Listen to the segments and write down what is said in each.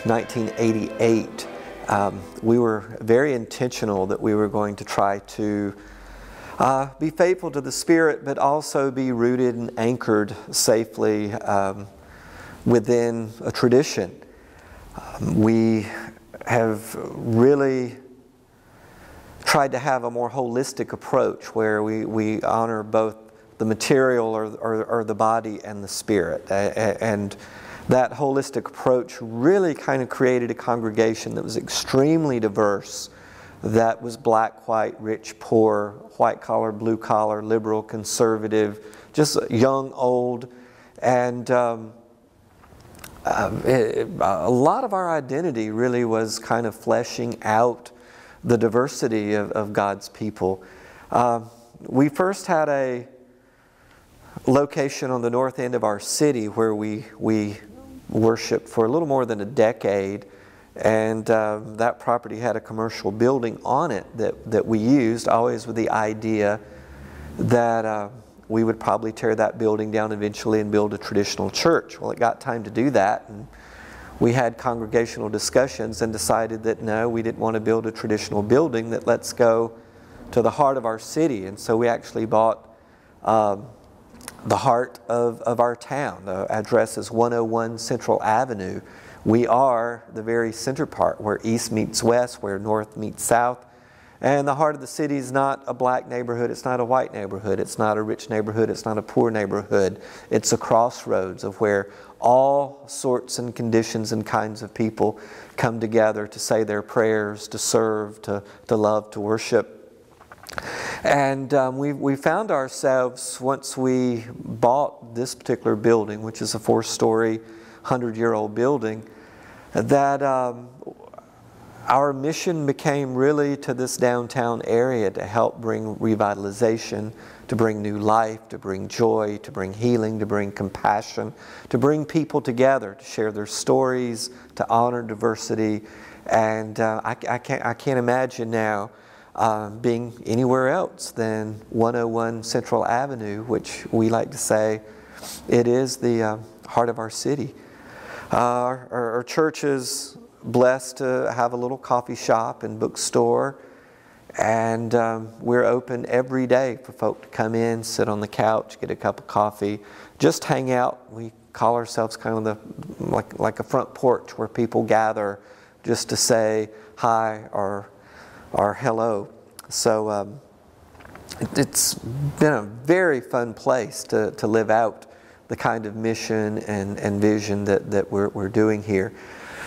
1988, we were very intentional that we were going to try to be faithful to the Spirit, but also be rooted and anchored safely within a tradition. We have really tried to have a more holistic approach where we honor both the material or the body and the spirit. And that holistic approach really kind of created a congregation that was extremely diverse, that was black, white, rich, poor, white collar, blue collar, liberal, conservative, just young, old, and a lot of our identity really was kind of fleshing out the diversity of God's people. We first had a location on the north end of our city where we worshiped for a little more than a decade, and that property had a commercial building on it that we used, always with the idea that we would probably tear that building down eventually and build a traditional church. Well, it got time to do that, and we had congregational discussions and decided that no, we didn't want to build a traditional building, that let's go to the heart of our city. And so we actually bought the heart of our town. The address is 101 Central Avenue. We are the very center part where east meets west, where north meets south. And the heart of the city is not a black neighborhood, it's not a white neighborhood, it's not a rich neighborhood, it's not a poor neighborhood. It's a crossroads of where all sorts and conditions and kinds of people come together to say their prayers, to serve, to love, to worship. And we found ourselves, once we bought this particular building, which is a 4-story, 100-year-old building, that our mission became really to this downtown area to help bring revitalization, to bring new life, to bring joy, to bring healing, to bring compassion, to bring people together, to share their stories, to honor diversity. And I can't imagine now being anywhere else than 101 Central Avenue, which we like to say it is the heart of our city. Our church is blessed to have a little coffee shop and bookstore, and we're open every day for folk to come in, sit on the couch, get a cup of coffee, just hang out. We call ourselves kind of like a front porch where people gather just to say hi or hello. So it's been a very fun place to live out the kind of mission and vision that we're doing here.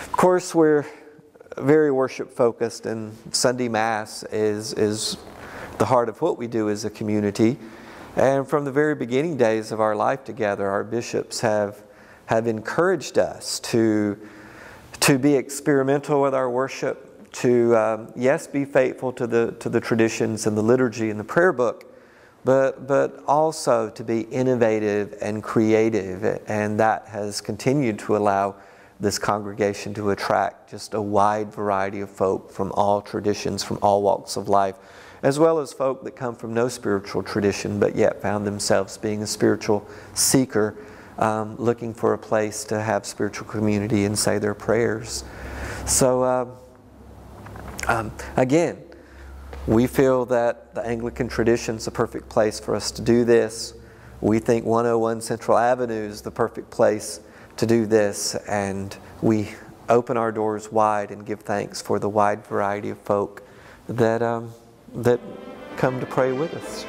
Of course, we're very worship focused, and Sunday Mass is the heart of what we do as a community. And from the very beginning days of our life together, our bishops have encouraged us to be experimental with our worship, to yes, be faithful to the traditions and the liturgy and the prayer book, but also to be innovative and creative, and that has continued to allow this congregation to attract just a wide variety of folk from all traditions, from all walks of life, as well as folk that come from no spiritual tradition but yet found themselves being a spiritual seeker, looking for a place to have spiritual community and say their prayers. So again, we feel that the Anglican tradition is the perfect place for us to do this. We think 101 Central Avenue is the perfect place to do this, and we open our doors wide and give thanks for the wide variety of folk that come to pray with us.